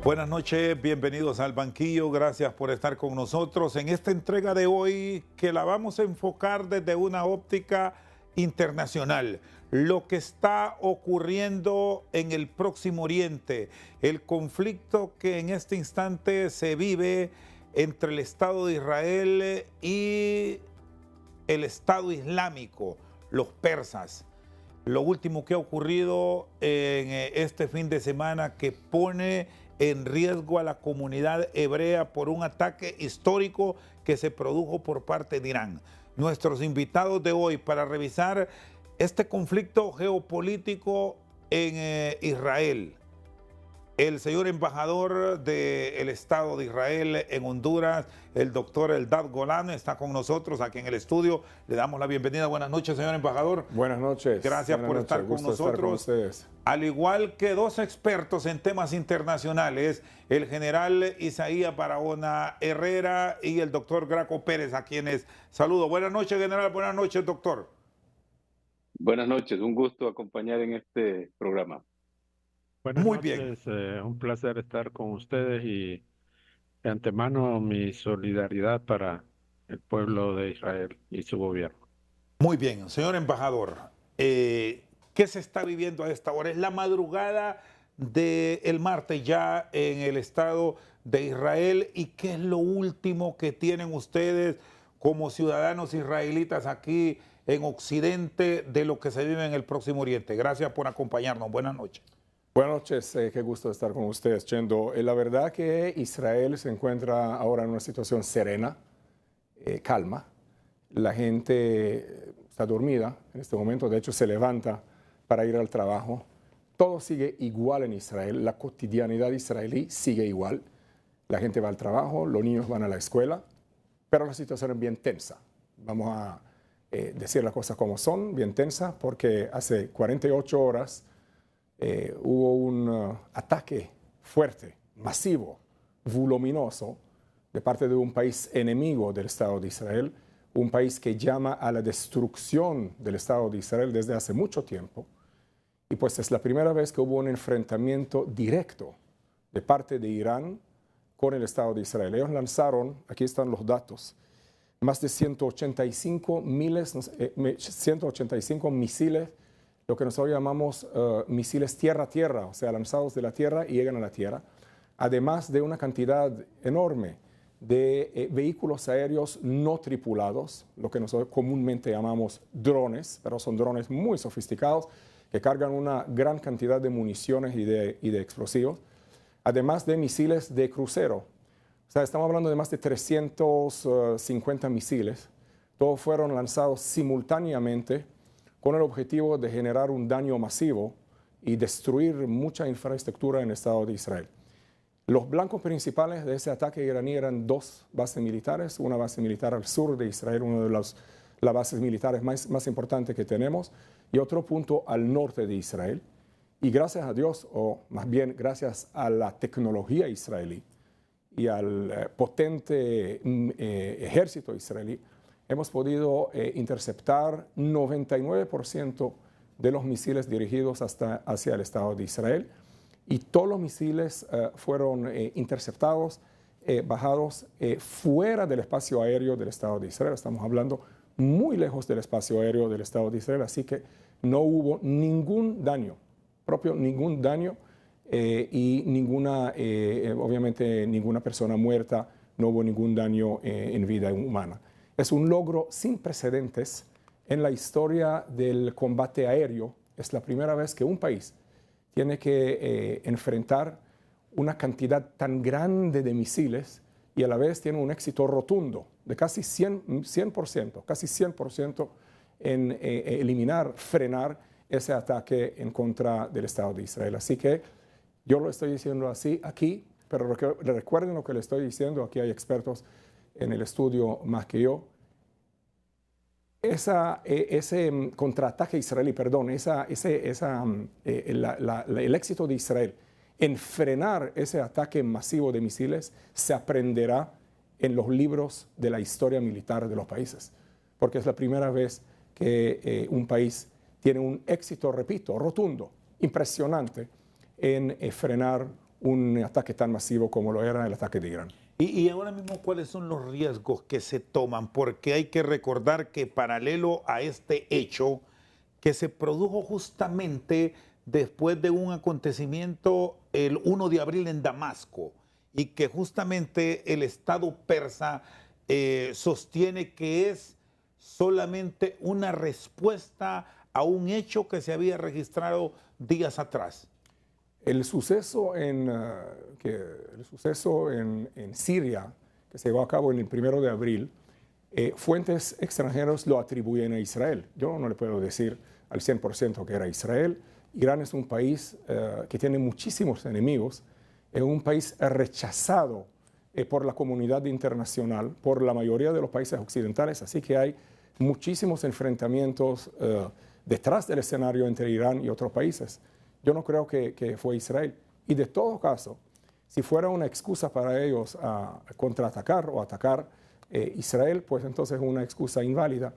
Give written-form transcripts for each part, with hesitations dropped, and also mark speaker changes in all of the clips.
Speaker 1: Buenas noches, bienvenidos al banquillo, gracias por estar con nosotros en esta entrega de hoy que la vamos a enfocar desde una óptica internacional. Lo que está ocurriendo en el Próximo Oriente, el conflicto que en este instante se vive entre el Estado de Israel y el Estado Islámico, los persas. Lo último que ha ocurrido en este fin de semana que pone en riesgo a la comunidad hebrea por un ataque histórico que se produjo por parte de Irán. Nuestros invitados de hoy para revisar este conflicto geopolítico en Israel. El señor embajador del Estado de Israel en Honduras, el doctor Eldad Golan, está con nosotros aquí en el estudio. Le damos la bienvenida. Buenas noches, señor embajador.
Speaker 2: Buenas noches.
Speaker 1: Gracias por estar con nosotros. Al igual que dos expertos en temas internacionales, el general Isaías Barahona Herrera y el doctor Graco Pérez, a quienes saludo. Buenas noches, general. Buenas noches, doctor.
Speaker 3: Buenas noches. Un gusto acompañar en este programa.
Speaker 4: Buenas
Speaker 1: Muy
Speaker 4: noches,
Speaker 1: bien.
Speaker 4: un placer estar con ustedes y de antemano mi solidaridad para el pueblo de Israel y su gobierno.
Speaker 1: Muy bien, señor embajador, ¿qué se está viviendo a esta hora? Es la madrugada del martes ya en el Estado de Israel. ¿Y qué es lo último que tienen ustedes como ciudadanos israelitas aquí en Occidente de lo que se vive en el Próximo Oriente? Gracias por acompañarnos. Buenas noches.
Speaker 2: Buenas noches, qué gusto estar con ustedes, Chendo. La verdad que Israel se encuentra ahora en una situación serena, calma. La gente está dormida en este momento, de hecho se levanta para ir al trabajo. Todo sigue igual en Israel, la cotidianidad israelí sigue igual. La gente va al trabajo, los niños van a la escuela, pero la situación es bien tensa. Vamos a decir las cosas como son, bien tensa, porque hace 48 horas hubo un ataque fuerte, masivo, voluminoso, de parte de un país enemigo del Estado de Israel, un país que llama a la destrucción del Estado de Israel desde hace mucho tiempo. Y pues es la primera vez que hubo un enfrentamiento directo de parte de Irán con el Estado de Israel. Ellos lanzaron, aquí están los datos, más de 185 misiles, lo que nosotros llamamos misiles tierra-tierra, o sea, lanzados de la tierra y llegan a la tierra, además de una cantidad enorme de vehículos aéreos no tripulados, lo que nosotros comúnmente llamamos drones, pero son drones muy sofisticados que cargan una gran cantidad de municiones y de explosivos, además de misiles de crucero. O sea, estamos hablando de más de 350 misiles. Todos fueron lanzados simultáneamente con el objetivo de generar un daño masivo y destruir mucha infraestructura en el Estado de Israel. Los blancos principales de ese ataque iraní eran dos bases militares, una base militar al sur de Israel, una de las bases militares más importantes que tenemos, y otro punto al norte de Israel. Y gracias a Dios, o más bien gracias a la tecnología israelí y al potente ejército israelí, hemos podido interceptar 99% de los misiles dirigidos hacia el Estado de Israel. Y todos los misiles fueron interceptados, bajados fuera del espacio aéreo del Estado de Israel. Estamos hablando muy lejos del espacio aéreo del Estado de Israel, así que no hubo ningún daño, ningún daño y obviamente ninguna persona muerta, no hubo ningún daño en vida humana. Es un logro sin precedentes en la historia del combate aéreo. Es la primera vez que un país tiene que enfrentar una cantidad tan grande de misiles y a la vez tiene un éxito rotundo de casi 100% en eliminar, frenar ese ataque en contra del Estado de Israel. Así que yo lo estoy diciendo así aquí, pero recuerden lo que le estoy diciendo, aquí hay expertos en el estudio más que yo. Ese contraataque israelí, perdón, el éxito de Israel en frenar ese ataque masivo de misiles se aprenderá en los libros de la historia militar de los países, porque es la primera vez que un país tiene un éxito, repito, rotundo, impresionante en frenar un ataque tan masivo como lo era el ataque de Irán.
Speaker 1: Y ahora mismo, ¿cuáles son los riesgos que se toman? Porque hay que recordar que paralelo a este hecho, que se produjo justamente después de un acontecimiento el 1 de abril en Damasco, y que justamente el Estado persa sostiene que es solamente una respuesta a un hecho que se había registrado días atrás.
Speaker 2: El suceso en Siria, que se llevó a cabo en el 1 de abril, fuentes extranjeros lo atribuyen a Israel. Yo no le puedo decir al 100% que era Israel. Irán es un país que tiene muchísimos enemigos, es un país rechazado por la comunidad internacional, por la mayoría de los países occidentales, así que hay muchísimos enfrentamientos detrás del escenario entre Irán y otros países. Yo no creo que fue Israel. Y de todo caso, si fuera una excusa para ellos a contraatacar o atacar Israel, pues entonces es una excusa inválida.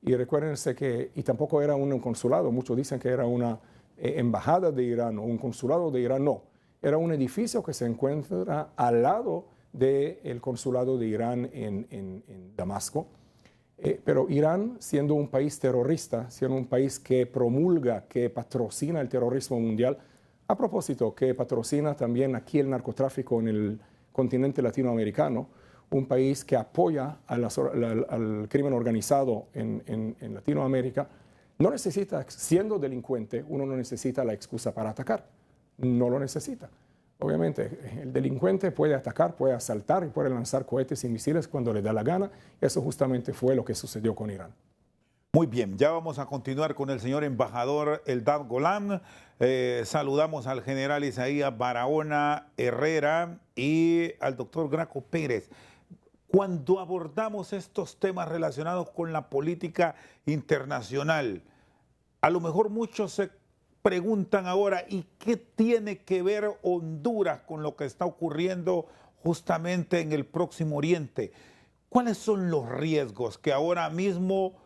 Speaker 2: Y recuérdense que, y tampoco era un consulado, muchos dicen que era una embajada de Irán o un consulado de Irán, no. Era un edificio que se encuentra al lado del consulado de Irán en Damasco. Pero Irán, siendo un país terrorista, siendo un país que promulga, que patrocina el terrorismo mundial, a propósito, que patrocina también aquí el narcotráfico en el continente latinoamericano, un país que apoya al crimen organizado en Latinoamérica, no necesita, siendo delincuente, uno no necesita la excusa para atacar, no lo necesita. Obviamente, el delincuente puede atacar, puede asaltar y puede lanzar cohetes y misiles cuando le da la gana. Eso justamente fue lo que sucedió con Irán.
Speaker 1: Muy bien, ya vamos a continuar con el señor embajador Eldad Golan. Saludamos al general Isaías Barahona Herrera y al doctor Graco Pérez. Cuando abordamos estos temas relacionados con la política internacional, a lo mejor muchos se preguntan ahora, ¿y qué tiene que ver Honduras con lo que está ocurriendo justamente en el Próximo Oriente? ¿Cuáles son los riesgos que ahora mismo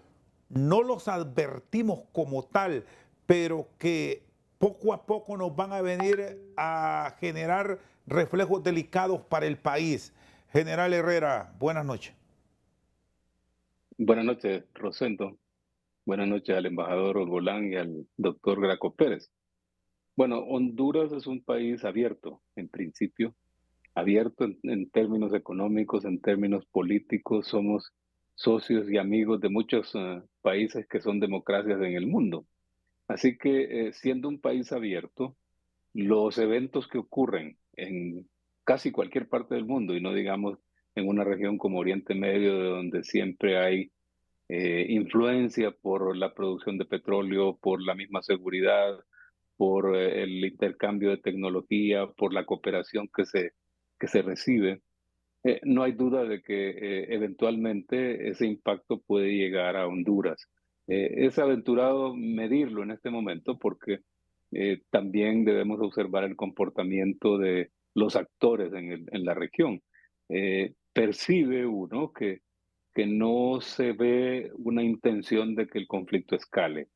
Speaker 1: no los advertimos como tal, pero que poco a poco nos van a venir a generar reflejos delicados para el país? General Herrera, buenas noches.
Speaker 3: Buenas noches, Rosendo. Buenas noches al embajador Golán y al doctor Graco Pérez. Bueno, Honduras es un país abierto, en principio, abierto en términos económicos, en términos políticos. Somos socios y amigos de muchos países que son democracias en el mundo. Así que siendo un país abierto, los eventos que ocurren en casi cualquier parte del mundo, y no digamos en una región como Oriente Medio, de donde siempre hay influencia por la producción de petróleo, por la misma seguridad, por el intercambio de tecnología, por la cooperación que se recibe. No hay duda de que eventualmente ese impacto puede llegar a Honduras. Es aventurado medirlo en este momento porque también debemos observar el comportamiento de los actores en la región. Percibe uno que no se ve una intención de que el conflicto escale.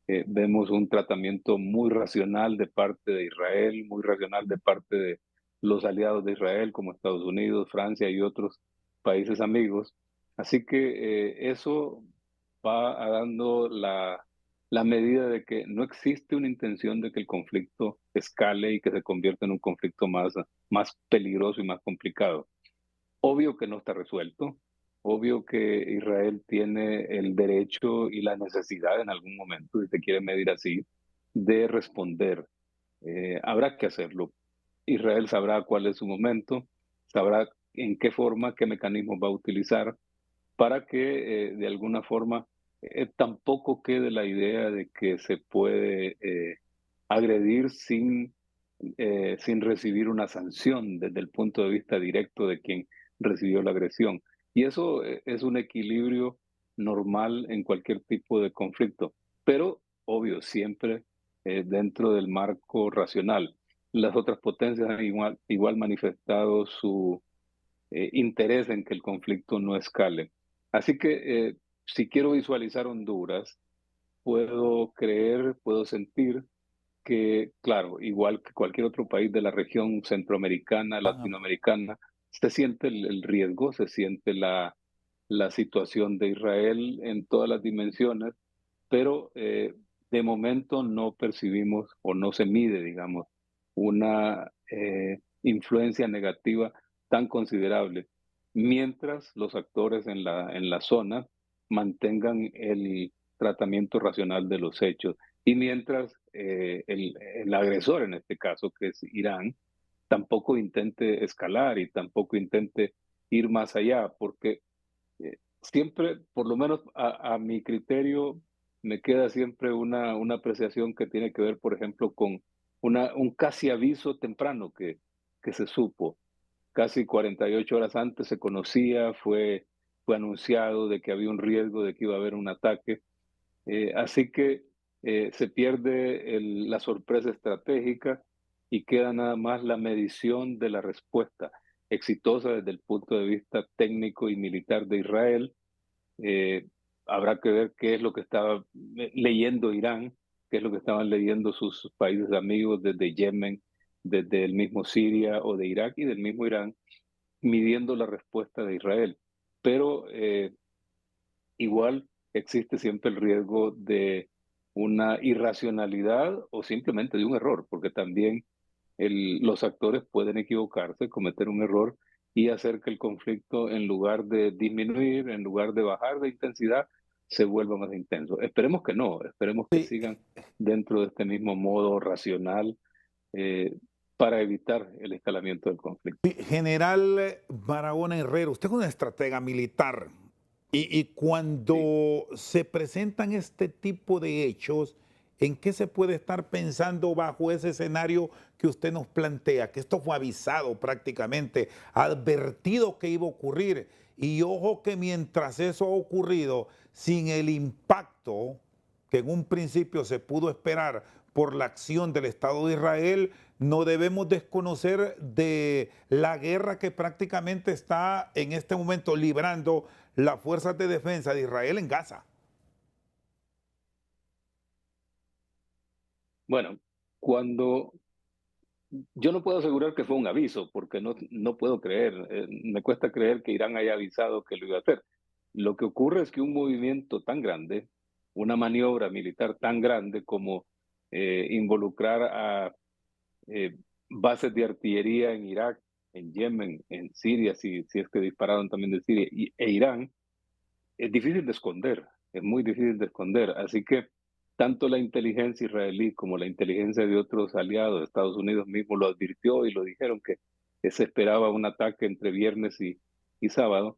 Speaker 3: Vemos un tratamiento muy racional de parte de Israel, muy racional de parte de los aliados de Israel, como Estados Unidos, Francia y otros países amigos. Así que eso va dando la medida de que no existe una intención de que el conflicto escale y que se convierta en un conflicto más peligroso y más complicado. Obvio que no está resuelto, obvio que Israel tiene el derecho y la necesidad en algún momento, si se quiere medir así, de responder. Habrá que hacerlo. Israel sabrá cuál es su momento, sabrá en qué forma, qué mecanismos va a utilizar para que de alguna forma tampoco quede la idea de que se puede agredir sin recibir una sanción desde el punto de vista directo de quien recibió la agresión. Y eso es un equilibrio normal en cualquier tipo de conflicto, pero obvio, siempre dentro del marco racional. Las otras potencias han igual manifestado su interés en que el conflicto no escale. Así que si quiero visualizar Honduras, puedo creer, puedo sentir que, claro, igual que cualquier otro país de la región centroamericana,
Speaker 1: Ajá.
Speaker 3: latinoamericana, se siente el riesgo, se siente la situación de Israel en todas las dimensiones, pero de momento no percibimos o no se mide, digamos, una influencia negativa tan considerable, mientras los actores en la zona mantengan el tratamiento racional de los hechos y mientras el agresor, en este caso, que es Irán, tampoco intente escalar y tampoco intente ir más allá, porque siempre, por lo menos a mi criterio, me queda siempre una apreciación que tiene que ver, por ejemplo, con un casi aviso temprano que se supo. Casi 48 horas antes se conocía, fue anunciado de que había un riesgo de que iba a haber un ataque. Así que se pierde la sorpresa estratégica y queda nada más la medición de la respuesta exitosa desde el punto de vista técnico y militar de Israel. eh, Habrá que ver qué es lo que estaba leyendo Irán, qué es lo que estaban leyendo sus países amigos desde Yemen, desde el mismo Siria o de Irak y del mismo Irán, midiendo la respuesta de Israel. Pero igual existe siempre el riesgo de una irracionalidad o simplemente de un error, porque también los actores pueden equivocarse, cometer un error y hacer que el conflicto, en lugar de disminuir, en lugar de bajar de intensidad, se vuelva más intenso. Esperemos que no, esperemos que
Speaker 1: Sí,
Speaker 3: sigan dentro de este mismo modo racional eh, para evitar el escalamiento del conflicto.
Speaker 1: sí, General Barahona Herrero, usted es un estratega militar y
Speaker 3: Sí.
Speaker 1: cuando se presentan este tipo de hechos, ¿en qué se puede estar pensando bajo ese escenario que usted nos plantea? Que esto fue avisado prácticamente, advertido que iba a ocurrir. Y ojo que mientras eso ha ocurrido, sin el impacto que en un principio se pudo esperar por la acción del Estado de Israel, no debemos desconocer de la guerra que prácticamente está en este momento librando las fuerzas de defensa de Israel en Gaza.
Speaker 3: Bueno, cuando yo no puedo asegurar que fue un aviso, porque no puedo creer, me cuesta creer que Irán haya avisado que lo iba a hacer. Lo que ocurre es que un movimiento tan grande, una maniobra militar tan grande como involucrar a eh, bases de artillería en Irak, en Yemen, en Siria, si es que dispararon también de Siria, e Irán, es difícil de esconder, es muy difícil de esconder. Así que tanto la inteligencia israelí como la inteligencia de otros aliados, Estados Unidos mismo lo advirtió y lo dijeron que se esperaba un ataque entre viernes y sábado.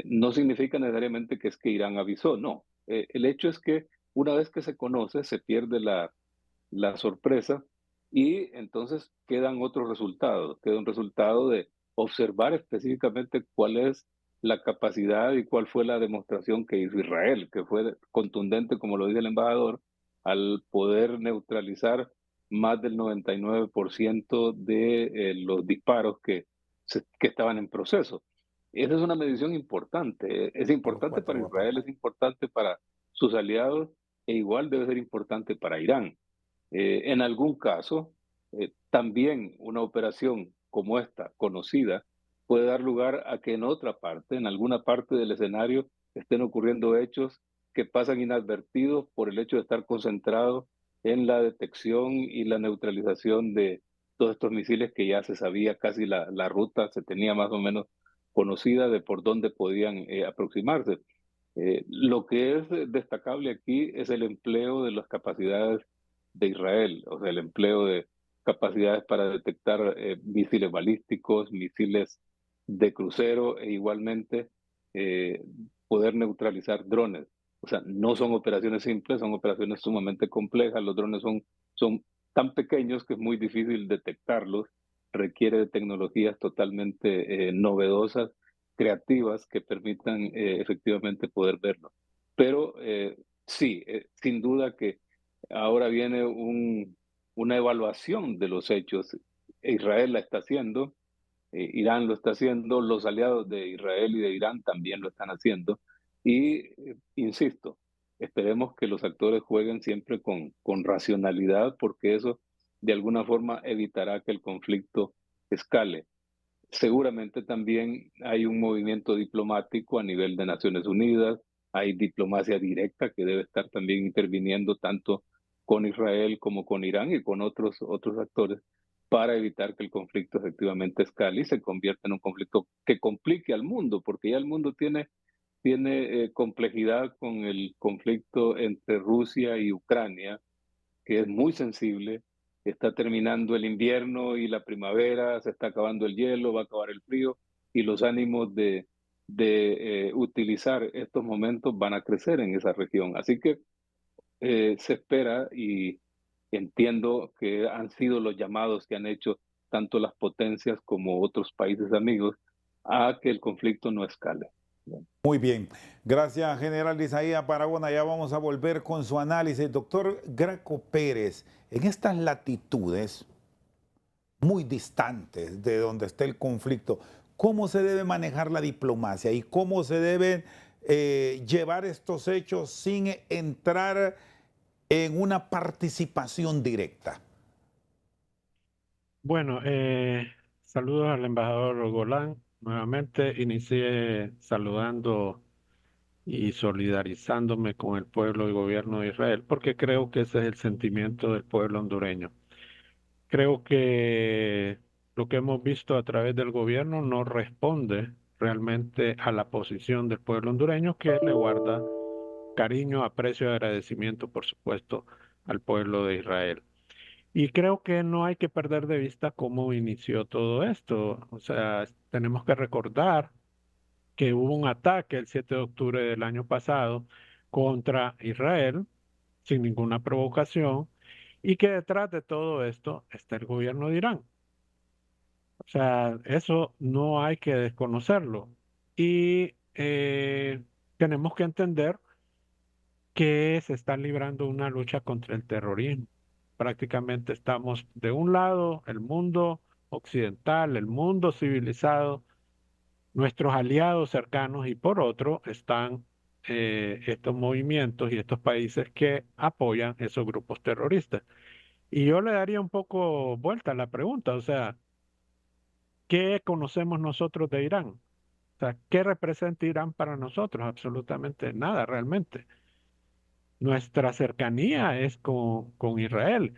Speaker 3: No significa necesariamente que es que Irán avisó, no. El hecho es que una vez que se conoce, se pierde la sorpresa y entonces quedan otros resultados. Queda un resultado de observar específicamente cuál es la capacidad y cuál fue la demostración que hizo Israel, que fue contundente, como lo dice el embajador, al poder neutralizar más del 99% de los disparos que estaban en proceso. Esa es una medición importante. Es
Speaker 2: Los
Speaker 3: importante para
Speaker 2: cuatro votos.
Speaker 3: Israel, es importante para sus aliados e igual debe ser importante para Irán. En algún caso, también una operación como esta, conocida, puede dar lugar a que en otra parte, en alguna parte del escenario, estén ocurriendo hechos que pasan inadvertidos por el hecho de estar concentrados en la detección y la neutralización de todos estos misiles que ya se sabía casi la ruta, se tenía más o menos conocida de por dónde podían aproximarse. Lo que es destacable aquí es el empleo de las capacidades de Israel, o sea, el empleo de capacidades para detectar misiles balísticos, misiles de crucero e igualmente eh, poder neutralizar drones. O sea, no son operaciones simples, son operaciones sumamente complejas. Los drones son tan pequeños que es muy difícil detectarlos, requiere de tecnologías totalmente novedosas, creativas, que permitan efectivamente poder verlo. Pero sí, sin duda que ahora viene una evaluación de los hechos. Israel la está haciendo, Irán lo está haciendo, los aliados de Israel y de Irán también lo están haciendo. Y, insisto, esperemos que los actores jueguen siempre con racionalidad, porque eso de alguna forma evitará que el conflicto escale. Seguramente también hay un movimiento diplomático a nivel de Naciones Unidas, hay diplomacia directa que debe estar también interviniendo tanto con Israel como con Irán y con otros actores para evitar que el conflicto efectivamente escale y se convierta en un conflicto que complique al mundo, porque ya el mundo tiene complejidad con el conflicto entre Rusia y Ucrania, que es muy sensible. Está terminando el invierno y la primavera, se está acabando el hielo, va a acabar el frío y los ánimos de utilizar estos momentos van a crecer en esa región. Así que se espera y entiendo que han sido los llamados que han hecho tanto las potencias como otros países amigos a que el conflicto no escale.
Speaker 1: Muy bien. Gracias, General Isaías Barahona. Ya vamos a volver con su análisis. Doctor Graco Pérez, en estas latitudes muy distantes de donde está el conflicto, ¿cómo se debe manejar la diplomacia y cómo se deben llevar estos hechos sin entrar en una participación directa?
Speaker 4: Bueno, saludos al embajador Golán. Nuevamente inicié saludando y solidarizándome con el pueblo y gobierno de Israel, porque creo que ese es el sentimiento del pueblo hondureño. Creo que lo que hemos visto a través del gobierno no responde realmente a la posición del pueblo hondureño, que le guarda cariño, aprecio y agradecimiento, por supuesto, al pueblo de Israel. Y creo que no hay que perder de vista cómo inició todo esto. O sea, tenemos que recordar que hubo un ataque el 7 de octubre del año pasado contra Israel sin ninguna provocación y que detrás de todo esto está el gobierno de Irán. O sea, eso no hay que desconocerlo. Y tenemos que entender que se está librando una lucha contra el terrorismo. Prácticamente estamos de un lado, el mundo occidental, el mundo civilizado, nuestros aliados cercanos, y por otro están estos movimientos y estos países que apoyan esos grupos terroristas. Y yo le daría un poco vuelta a la pregunta, o sea, ¿qué conocemos nosotros de Irán? O sea, ¿qué representa Irán para nosotros? Absolutamente nada realmente. Nuestra cercanía es con Israel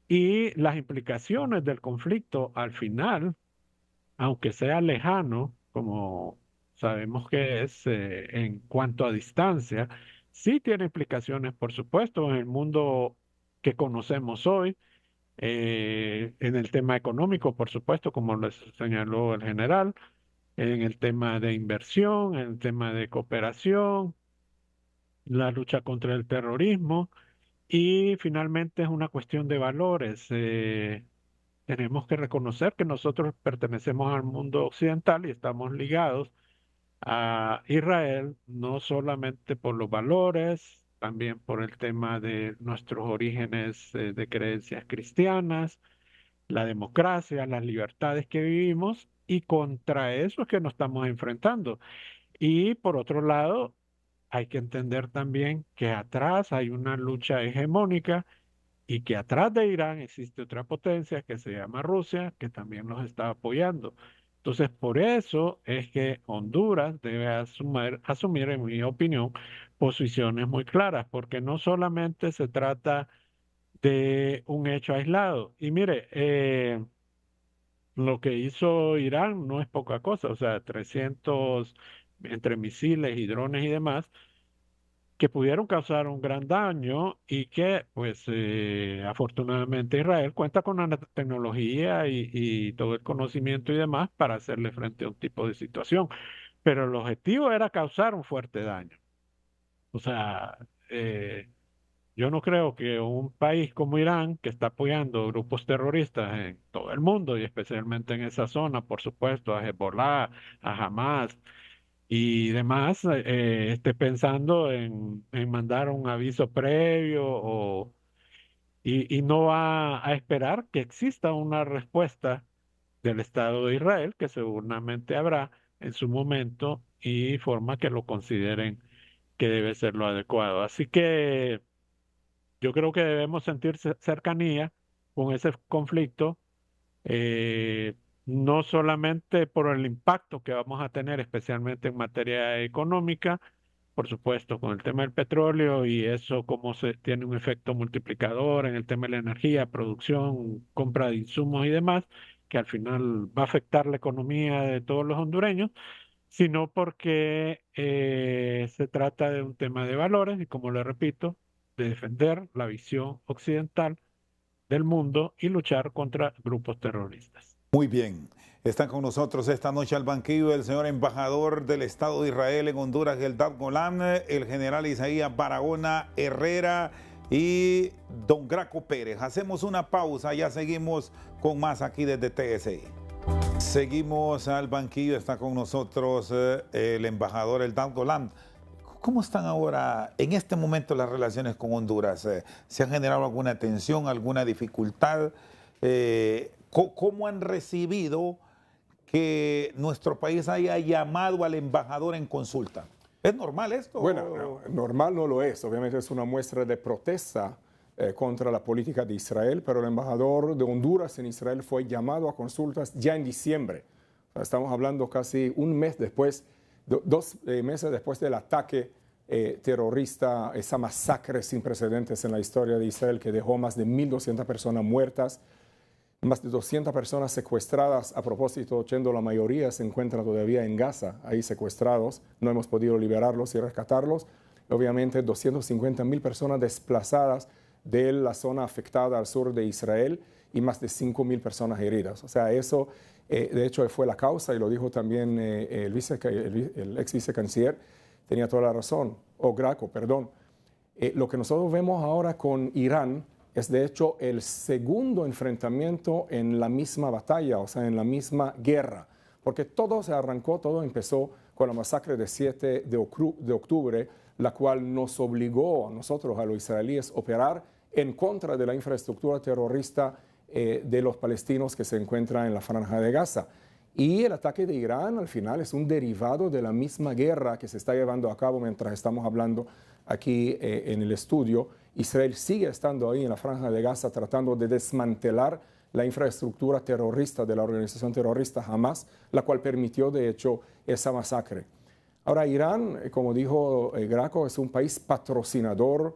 Speaker 4: y las implicaciones del conflicto al final, aunque sea lejano, como sabemos que es en cuanto a distancia, sí tiene implicaciones, por supuesto, en el mundo que conocemos hoy, en el tema económico, por supuesto, como les señaló el general, en el tema de inversión, en el tema de cooperación, la lucha contra el terrorismo y finalmente es una cuestión de valores. Tenemos que reconocer que nosotros pertenecemos al mundo occidental y estamos ligados a Israel, no solamente por los valores, también por el tema de nuestros orígenes de creencias cristianas, la democracia, las libertades que vivimos, y contra eso es que nos estamos enfrentando. Y por otro lado, hay que entender también que atrás hay una lucha hegemónica y que atrás de Irán existe otra potencia que se llama Rusia, que también los está apoyando. Entonces, por eso es que Honduras debe asumir, en mi opinión, posiciones muy claras, porque no solamente se trata de un hecho aislado. Y mire, lo que hizo Irán no es poca cosa, o sea, 300 entre misiles y drones y demás que pudieron causar un gran daño y que, pues, afortunadamente Israel cuenta con la tecnología y todo el conocimiento y demás para hacerle frente a un tipo de situación. Pero el objetivo era causar un fuerte daño. O sea, yo no creo que un país como Irán, que está apoyando grupos terroristas en todo el mundo y especialmente en esa zona, por supuesto, a Hezbollah, a Hamas, y demás, esté pensando en mandar un aviso previo y no va a esperar que exista una respuesta del Estado de Israel, que seguramente habrá en su momento y forma que lo consideren que debe ser lo adecuado. Así que yo creo que debemos sentir cercanía con ese conflicto, eh, no solamente por el impacto que vamos a tener, especialmente en materia económica, por supuesto, con el tema del petróleo y eso cómo se tiene un efecto multiplicador en el tema de la energía, producción, compra de insumos y demás, que al final va a afectar la economía de todos los hondureños, sino porque se trata de un tema de valores y, como le repito, de defender la visión occidental del mundo y luchar contra grupos terroristas.
Speaker 1: Muy bien. Están con nosotros esta noche al banquillo el señor embajador del Estado de Israel en Honduras, Eldad Golán, el general Isaías Barahona Herrera y don Graco Pérez. Hacemos una pausa, ya seguimos con más aquí desde TSI. Seguimos al banquillo, está con nosotros el embajador Eldad Golán. ¿Cómo están ahora, en este momento, las relaciones con Honduras? ¿Se ha generado alguna tensión, alguna dificultad? ¿Cómo han recibido que nuestro país haya llamado al embajador en consulta? ¿Es normal esto?
Speaker 2: Bueno, normal no lo es. Obviamente es una muestra de protesta contra la política de Israel, pero el embajador de Honduras en Israel fue llamado a consultas ya en diciembre. O sea, estamos hablando casi un mes después, 2 meses después del ataque terrorista, esa masacre sin precedentes en la historia de Israel que dejó más de 1.200 personas muertas, más de 200 personas secuestradas. A propósito, Chendo, la mayoría se encuentra todavía en Gaza, ahí secuestrados. No hemos podido liberarlos y rescatarlos. Obviamente, 250.000 personas desplazadas de la zona afectada al sur de Israel y más de 5.000 personas heridas. O sea, eso, de hecho, fue la causa, y lo dijo también el ex vicecanciller, tenía toda la razón, o Graco, perdón. Lo que nosotros vemos ahora con Irán es de hecho el segundo enfrentamiento en la misma batalla, o sea, en la misma guerra, porque todo se arrancó, todo empezó con la masacre de 7 de octubre, la cual nos obligó a nosotros, a los israelíes, a operar en contra de la infraestructura terrorista de los palestinos que se encuentran en la Franja de Gaza. Y el ataque de Irán al final es un derivado de la misma guerra que se está llevando a cabo mientras estamos hablando aquí en el estudio. Israel sigue estando ahí en la Franja de Gaza tratando de desmantelar la infraestructura terrorista de la organización terrorista Hamas, la cual permitió de hecho esa masacre. Ahora, Irán, como dijo Graco, es un país patrocinador,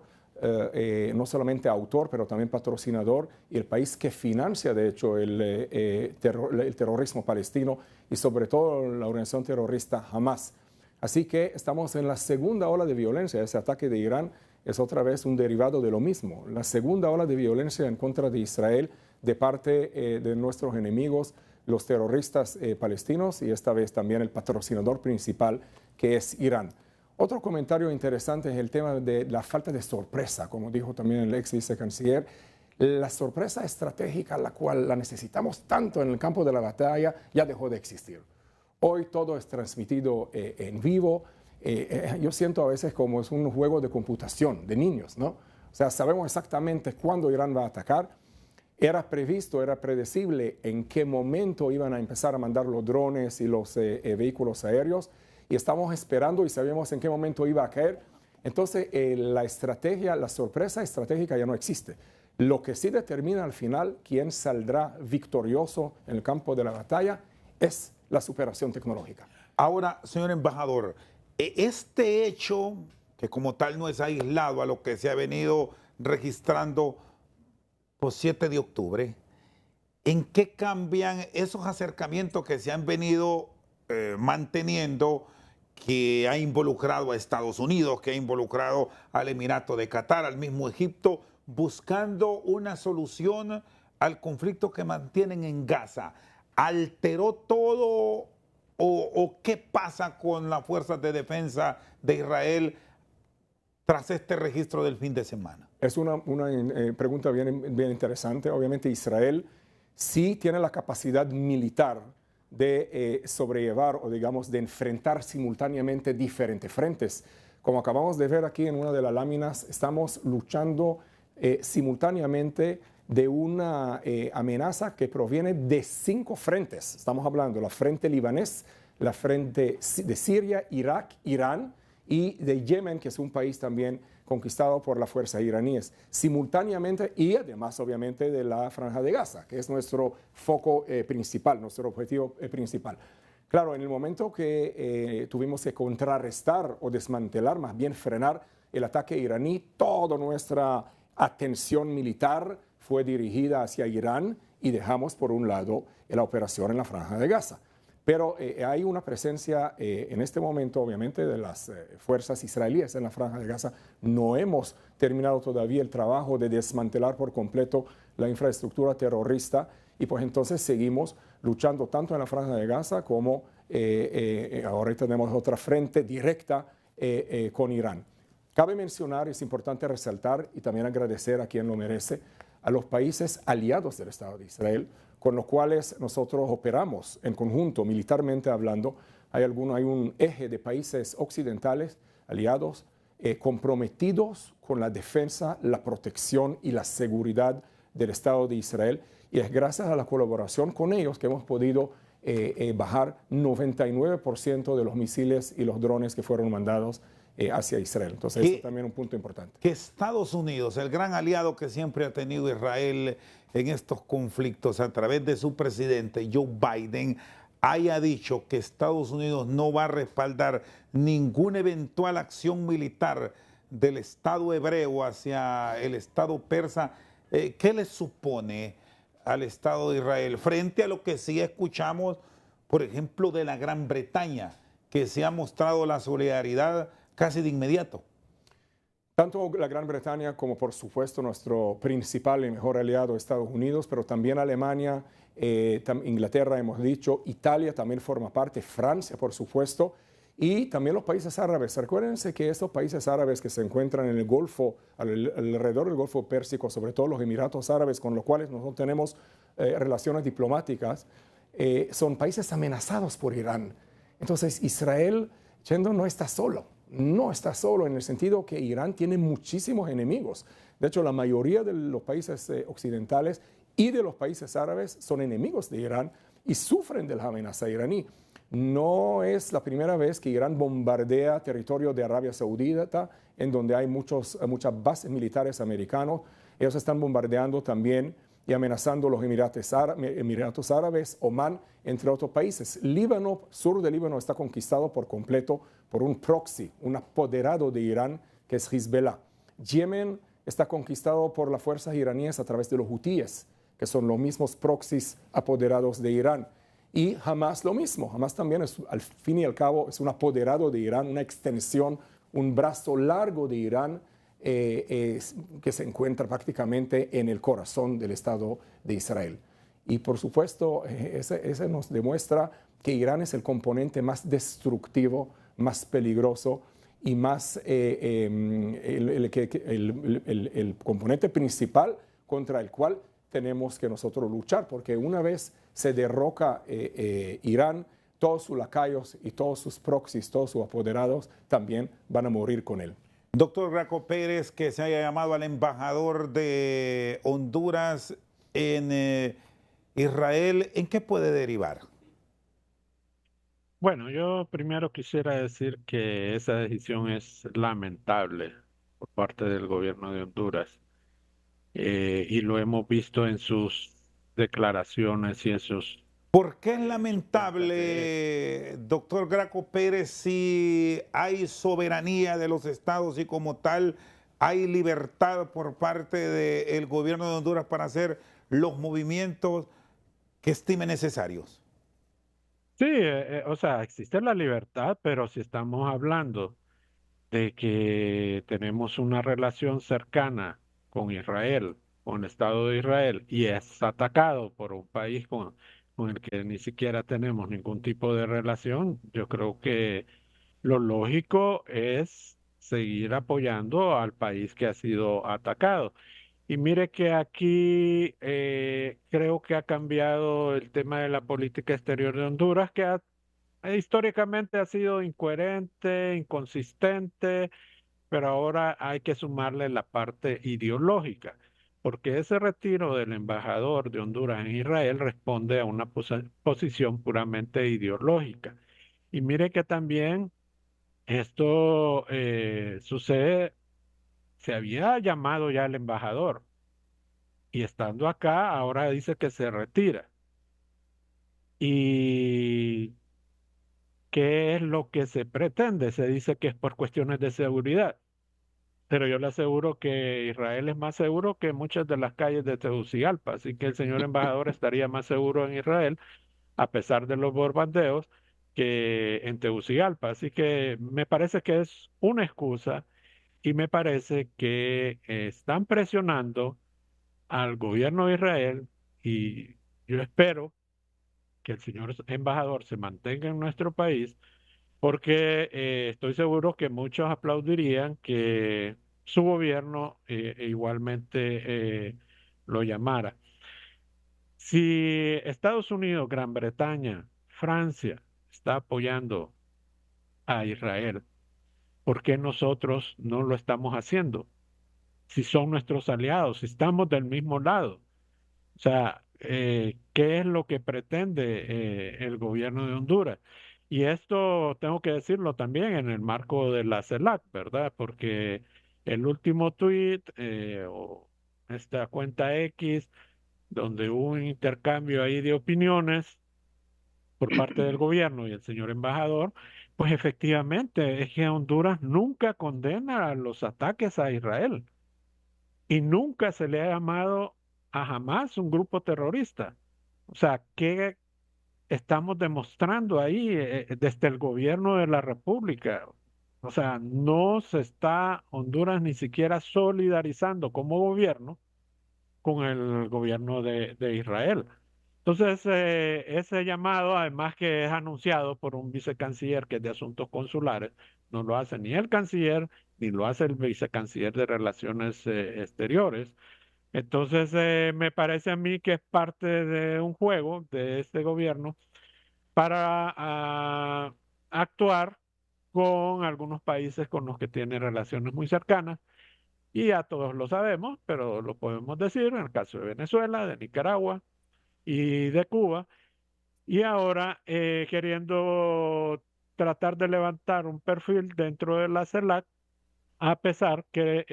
Speaker 2: no solamente autor, pero también patrocinador, y el país que financia, de hecho, el terrorismo palestino y sobre todo la organización terrorista Hamas. Así que estamos en la segunda ola de violencia. Ese ataque de Irán es otra vez un derivado de lo mismo. La segunda ola de violencia en contra de Israel de parte de nuestros enemigos, los terroristas palestinos, y esta vez también el patrocinador principal, que es Irán. Otro comentario interesante es el tema de la falta de sorpresa, como dijo también el ex vicecanciller. La sorpresa estratégica, la cual la necesitamos tanto en el campo de la batalla, ya dejó de existir. Hoy todo es transmitido en vivo. Yo siento a veces como es un juego de computación de niños, ¿no? O sea, sabemos exactamente cuándo Irán va a atacar. Era previsto, era predecible en qué momento iban a empezar a mandar los drones y los vehículos aéreos. Y estamos esperando y sabemos en qué momento iba a caer. Entonces, la estrategia, la sorpresa estratégica ya no existe. Lo que sí determina al final quién saldrá victorioso en el campo de la batalla es la superación tecnológica.
Speaker 1: Ahora, señor embajador, este hecho, que como tal no es aislado a lo que se ha venido registrando por 7 de octubre, ¿en qué cambian esos acercamientos que se han venido manteniendo, que ha involucrado a Estados Unidos, que ha involucrado al Emirato de Qatar, al mismo Egipto, buscando una solución al conflicto que mantienen en Gaza? ¿Alteró todo o qué pasa con las fuerzas de defensa de Israel tras este registro del fin de semana?
Speaker 2: Es una pregunta bien interesante. Obviamente Israel sí tiene la capacidad militar de sobrellevar o digamos de enfrentar simultáneamente diferentes frentes. Como acabamos de ver aquí en una de las láminas, estamos luchando simultáneamente de una amenaza que proviene de 5 frentes. Estamos hablando del frente libanés, la frente de Siria, Irak, Irán y de Yemen, que es un país también conquistado por las fuerzas iraníes, simultáneamente y además obviamente de la Franja de Gaza, que es nuestro foco principal, nuestro objetivo principal. Claro, en el momento que tuvimos que contrarrestar o desmantelar, más bien frenar el ataque iraní, toda nuestra atención militar fue dirigida hacia Irán y dejamos por un lado la operación en la Franja de Gaza. Pero hay una presencia en este momento, obviamente, de las fuerzas israelíes en la Franja de Gaza. No hemos terminado todavía el trabajo de desmantelar por completo la infraestructura terrorista y pues entonces seguimos luchando tanto en la Franja de Gaza como ahora tenemos otra frente directa con Irán. Cabe mencionar, es importante resaltar y también agradecer a quien lo merece, a los países aliados del Estado de Israel, con los cuales nosotros operamos en conjunto, militarmente hablando. Hay un eje de países occidentales aliados comprometidos con la defensa, la protección y la seguridad del Estado de Israel. Y es gracias a la colaboración con ellos que hemos podido bajar 99% de los misiles y los drones que fueron mandados hacia Israel. Entonces, eso también es un punto importante.
Speaker 1: Que Estados Unidos, el gran aliado que siempre ha tenido Israel en estos conflictos a través de su presidente Joe Biden, haya dicho que Estados Unidos no va a respaldar ninguna eventual acción militar del Estado hebreo hacia el Estado persa, ¿qué le supone al Estado de Israel frente a lo que sí escuchamos, por ejemplo, de la Gran Bretaña, que se ha mostrado la solidaridad casi de inmediato?
Speaker 2: Tanto la Gran Bretaña como por supuesto nuestro principal y mejor aliado Estados Unidos, pero también Alemania, Inglaterra hemos dicho, Italia también forma parte, Francia por supuesto, y también los países árabes. Recuérdense que estos países árabes que se encuentran en el Golfo, alrededor del Golfo Pérsico, sobre todo los Emiratos Árabes, con los cuales nosotros tenemos relaciones diplomáticas, son países amenazados por Irán. Entonces Israel, Chendo, no está solo. No está solo en el sentido que Irán tiene muchísimos enemigos. De hecho, la mayoría de los países occidentales y de los países árabes son enemigos de Irán y sufren de la amenaza iraní. No es la primera vez que Irán bombardea territorio de Arabia Saudita, en donde hay muchas bases militares americanos. Ellos están bombardeando también y amenazando los Emiratos Árabes, Omán, entre otros países. Líbano, sur de Líbano, está conquistado por completo por un proxy, un apoderado de Irán, que es Hezbollah. Yemen está conquistado por las fuerzas iraníes a través de los hutíes, que son los mismos proxies apoderados de Irán. Y Hamas lo mismo. Hamas también, al fin y al cabo, es un apoderado de Irán, una extensión, un brazo largo de Irán, que se encuentra prácticamente en el corazón del Estado de Israel. Y por supuesto, ese nos demuestra que Irán es el componente más destructivo, más peligroso y más el componente principal contra el cual tenemos que nosotros luchar, porque una vez se derroca Irán, todos sus lacayos y todos sus proxies, todos sus apoderados también van a morir con él.
Speaker 1: Doctor Graco Pérez, que se haya llamado al embajador de Honduras en Israel, ¿en qué puede derivar?
Speaker 4: Bueno, yo primero quisiera decir que esa decisión es lamentable por parte del gobierno de Honduras, y lo hemos visto en sus declaraciones y en sus...
Speaker 1: ¿Por qué es lamentable, doctor Graco Pérez, si hay soberanía de los estados y como tal hay libertad por parte del gobierno de Honduras para hacer los movimientos que estime necesarios?
Speaker 4: Sí, o sea, existe la libertad, pero si estamos hablando de que tenemos una relación cercana con Israel, con el Estado de Israel, y es atacado por un país con el que ni siquiera tenemos ningún tipo de relación, yo creo que lo lógico es seguir apoyando al país que ha sido atacado. Y mire que aquí creo que ha cambiado el tema de la política exterior de Honduras, que históricamente ha sido incoherente, inconsistente, pero ahora hay que sumarle la parte ideológica, porque ese retiro del embajador de Honduras en Israel responde a una posición puramente ideológica. Y mire que también Esto sucede, se había llamado ya el embajador y estando acá ahora dice que se retira. ¿Y qué es lo que se pretende? Se dice que es por cuestiones de seguridad, pero yo le aseguro que Israel es más seguro que muchas de las calles de Tegucigalpa, así que el señor embajador estaría más seguro en Israel, a pesar de los bombardeos, que en Tegucigalpa. Así que me parece que es una excusa y me parece que están presionando al gobierno de Israel y yo espero que el señor embajador se mantenga en nuestro país porque estoy seguro que muchos aplaudirían que su gobierno igualmente lo llamara. Si Estados Unidos, Gran Bretaña, Francia está apoyando a Israel, ¿por qué nosotros no lo estamos haciendo? Si son nuestros aliados, si estamos del mismo lado. O sea, ¿qué es lo que pretende el gobierno de Honduras? Y esto tengo que decirlo también en el marco de la CELAC, ¿verdad? Porque el último tuit o esta cuenta X, donde hubo un intercambio ahí de opiniones por parte del gobierno y el señor embajador, pues efectivamente es que Honduras nunca condena los ataques a Israel y nunca se le ha llamado a jamás un grupo terrorista. O sea, ¿qué estamos demostrando ahí desde el gobierno de la República? O sea, no se está Honduras ni siquiera solidarizando como gobierno con el gobierno de Israel. Entonces, ese llamado, además que es anunciado por un vicecanciller que es de asuntos consulares, no lo hace ni el canciller ni lo hace el vicecanciller de Relaciones Exteriores. Entonces, me parece a mí que es parte de un juego de este gobierno para actuar con algunos países con los que tiene relaciones muy cercanas. Y ya todos lo sabemos, pero lo podemos decir en el caso de Venezuela, de Nicaragua y de Cuba. Y ahora queriendo tratar de levantar un perfil dentro de la CELAC, a pesar que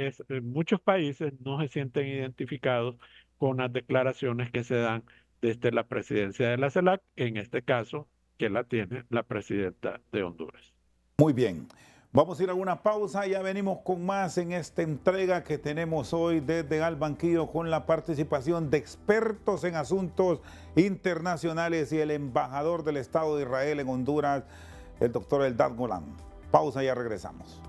Speaker 4: muchos países no se sienten identificados con las declaraciones que se dan desde la presidencia de la CELAC, en este caso, que la tiene la presidenta de Honduras.
Speaker 1: Muy bien. Vamos a ir a una pausa, ya venimos con más en esta entrega que tenemos hoy desde Al Banquillo con la participación de expertos en asuntos internacionales y el embajador del Estado de Israel en Honduras, el doctor Eldad Golán. Pausa, ya regresamos.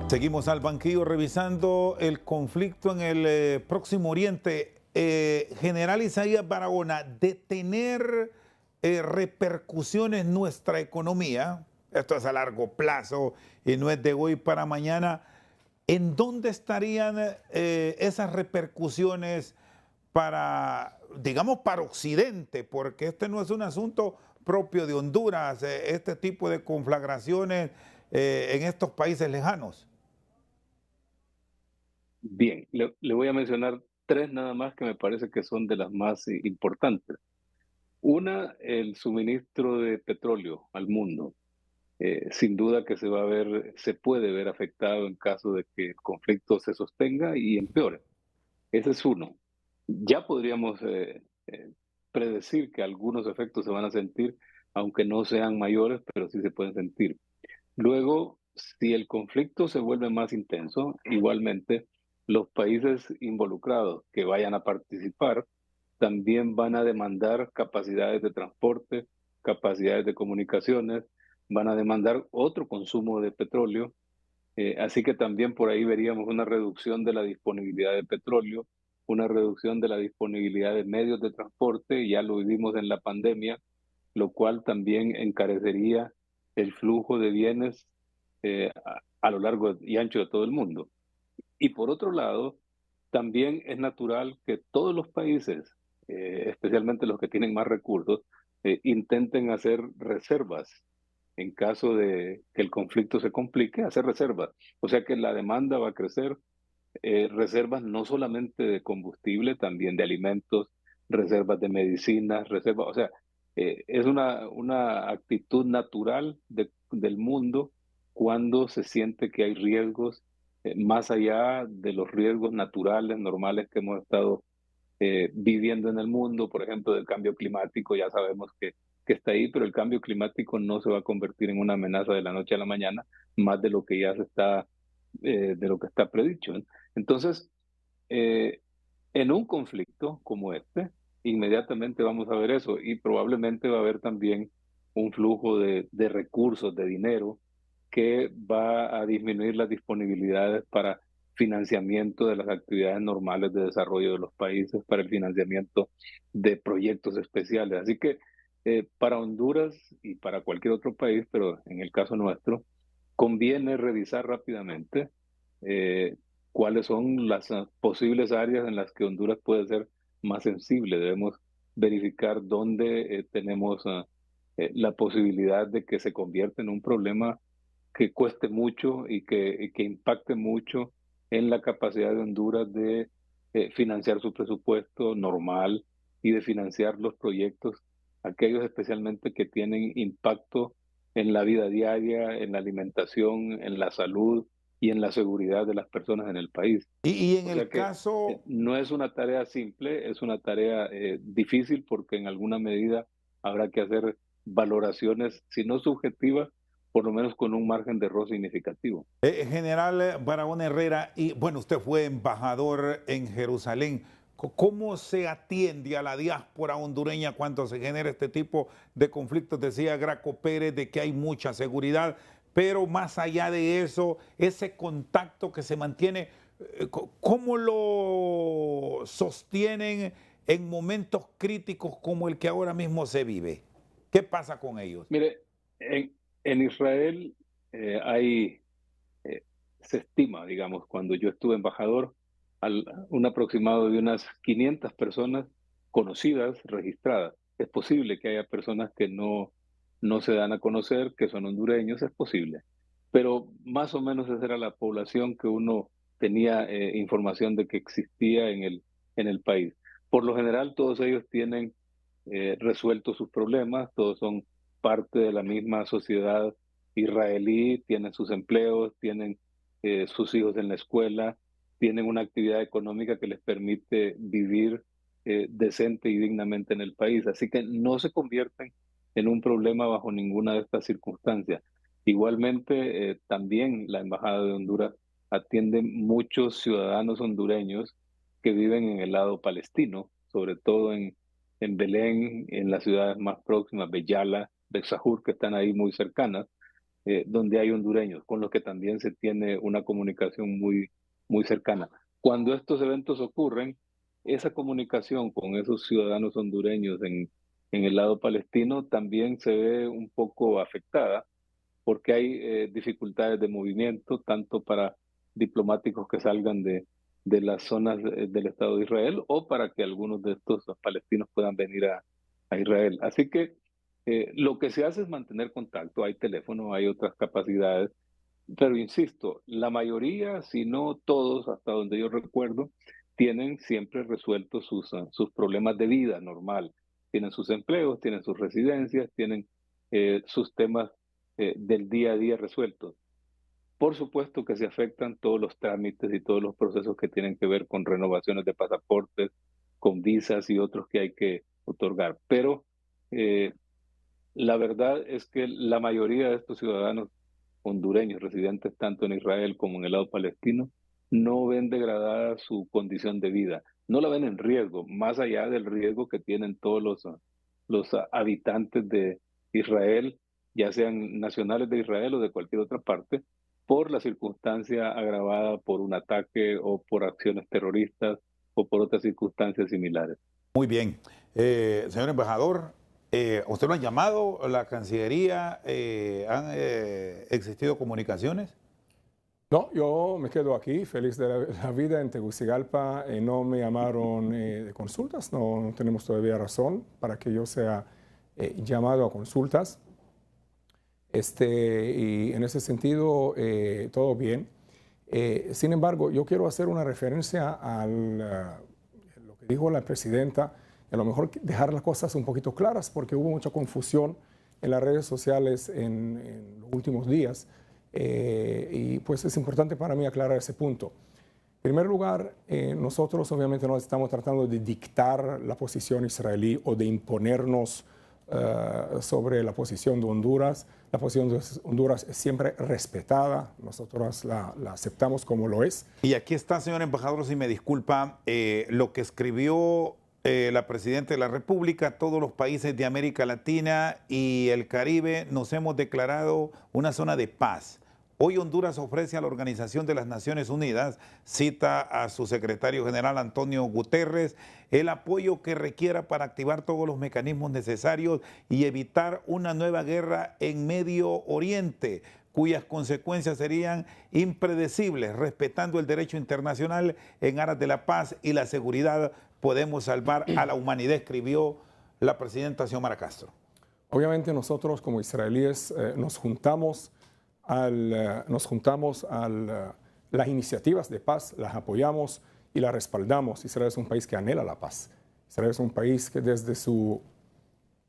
Speaker 1: Seguimos Al Banquillo revisando el conflicto en el Próximo Oriente. General Isaías Barahona, de tener repercusiones en nuestra economía, esto es a largo plazo y no es de hoy para mañana, ¿en dónde estarían esas repercusiones para, digamos, para Occidente? Porque este no es un asunto propio de Honduras, este tipo de conflagraciones en estos países lejanos.
Speaker 3: Bien, le voy a mencionar tres nada más que me parece que son de las más importantes. Una, el suministro de petróleo al mundo. Sin duda que se puede ver afectado en caso de que el conflicto se sostenga y empeore. Ese es uno. Ya podríamos predecir que algunos efectos se van a sentir, aunque no sean mayores, pero sí se pueden sentir. Luego, si el conflicto se vuelve más intenso, igualmente los países involucrados que vayan a participar también van a demandar capacidades de transporte, capacidades de comunicaciones, van a demandar otro consumo de petróleo. Así que también por ahí veríamos una reducción de la disponibilidad de petróleo, una reducción de la disponibilidad de medios de transporte, ya lo vivimos en la pandemia, lo cual también encarecería el flujo de bienes a lo largo y ancho de todo el mundo. Y por otro lado, también es natural que todos los países, especialmente los que tienen más recursos, intenten hacer reservas en caso de que el conflicto se complique, hacer reservas. O sea que la demanda va a crecer, reservas no solamente de combustible, también de alimentos, reservas de medicinas, reservas, o sea, es una actitud natural del mundo cuando se siente que hay riesgos más allá de los riesgos naturales, normales que hemos estado viviendo en el mundo, por ejemplo, del cambio climático. Ya sabemos que está ahí, pero el cambio climático no se va a convertir en una amenaza de la noche a la mañana, más de lo que ya se está, de lo que está predicho, ¿no? Entonces, en un conflicto como este, inmediatamente vamos a ver eso y probablemente va a haber también un flujo de recursos, de dinero, que va a disminuir las disponibilidades para financiamiento de las actividades normales de desarrollo de los países, para el financiamiento de proyectos especiales. Así que para Honduras y para cualquier otro país, pero en el caso nuestro, conviene revisar rápidamente eh, cuáles son las posibles áreas en las que Honduras puede ser más sensible. Debemos verificar dónde tenemos la posibilidad de que se convierta en un problema que cueste mucho y que impacte mucho en la capacidad de Honduras de financiar su presupuesto normal y de financiar los proyectos, aquellos especialmente que tienen impacto en la vida diaria, en la alimentación, en la salud y en la seguridad de las personas en el país.
Speaker 1: Y en
Speaker 3: O
Speaker 1: el
Speaker 3: sea que
Speaker 1: caso,
Speaker 3: no es una tarea simple, es una tarea difícil porque en alguna medida habrá que hacer valoraciones, si no subjetivas, por lo menos con un margen de error significativo.
Speaker 1: General Barahona Herrera, y bueno, usted fue embajador en Jerusalén. ¿Cómo se atiende a la diáspora hondureña cuando se genera este tipo de conflictos? Decía Graco Pérez de que hay mucha seguridad, pero más allá de eso, ese contacto que se mantiene, ¿cómo lo sostienen en momentos críticos como el que ahora mismo se vive? ¿Qué pasa con ellos?
Speaker 3: Mire, en Israel hay, se estima, digamos, cuando yo estuve embajador, un aproximado de unas 500 personas conocidas, registradas. Es posible que haya personas que no se dan a conocer, que son hondureños, es posible. Pero más o menos esa era la población que uno tenía información de que existía en el país. Por lo general, todos ellos tienen resueltos sus problemas, todos son parte de la misma sociedad israelí, tienen sus empleos, tienen sus hijos en la escuela, tienen una actividad económica que les permite vivir decente y dignamente en el país. Así que no se convierten en un problema bajo ninguna de estas circunstancias. Igualmente, también la Embajada de Honduras atiende muchos ciudadanos hondureños que viven en el lado palestino, sobre todo en Belén, en las ciudades más próximas, Bellala, Bexajur, que están ahí muy cercanas, donde hay hondureños, con los que también se tiene una comunicación muy cercana. Cuando estos eventos ocurren, esa comunicación con esos ciudadanos hondureños en el lado palestino también se ve un poco afectada porque hay dificultades de movimiento, tanto para diplomáticos que salgan de las zonas del Estado de Israel o para que algunos de estos palestinos puedan venir a Israel. Así que lo que se hace es mantener contacto, hay teléfono, hay otras capacidades, pero insisto, la mayoría, si no todos, hasta donde yo recuerdo, tienen siempre resueltos sus problemas de vida normal. Tienen sus empleos, tienen sus residencias, tienen sus temas del día a día resueltos. Por supuesto que se afectan todos los trámites y todos los procesos que tienen que ver con renovaciones de pasaportes, con visas y otros que hay que otorgar. Pero eh, la verdad es que la mayoría de estos ciudadanos hondureños residentes tanto en Israel como en el lado palestino no ven degradada su condición de vida, no la ven en riesgo, más allá del riesgo que tienen todos los habitantes de Israel, ya sean nacionales de Israel o de cualquier otra parte, por la circunstancia agravada por un ataque o por acciones terroristas o por otras circunstancias similares.
Speaker 1: Muy bien. Señor embajador, ¿usted lo han llamado? ¿La Cancillería? ¿Han existido comunicaciones?
Speaker 2: No, yo me quedo aquí, feliz de la vida en Tegucigalpa. No me llamaron de consultas, no tenemos todavía razón para que yo sea llamado a consultas. Y en ese sentido, todo bien. Sin embargo, yo quiero hacer una referencia a lo que dijo la presidenta. A lo mejor dejar las cosas un poquito claras porque hubo mucha confusión en las redes sociales en los últimos días. Y pues es importante para mí aclarar ese punto. En primer lugar, nosotros obviamente no estamos tratando de dictar la posición israelí o de imponernos sobre la posición de Honduras. La posición de Honduras es siempre respetada, nosotros la aceptamos como lo es.
Speaker 1: Y aquí está, señor embajador, si me disculpa, lo que escribió la Presidenta de la República: todos los países de América Latina y el Caribe nos hemos declarado una zona de paz. Hoy Honduras ofrece a la Organización de las Naciones Unidas, cita a su secretario general Antonio Guterres, el apoyo que requiera para activar todos los mecanismos necesarios y evitar una nueva guerra en Medio Oriente, cuyas consecuencias serían impredecibles. Respetando el derecho internacional en aras de la paz y la seguridad, podemos salvar a la humanidad, escribió la presidenta Xiomara Castro.
Speaker 2: Obviamente nosotros como israelíes nos juntamos a las iniciativas de paz, las apoyamos y las respaldamos. Israel es un país que anhela la paz. Israel es un país que desde su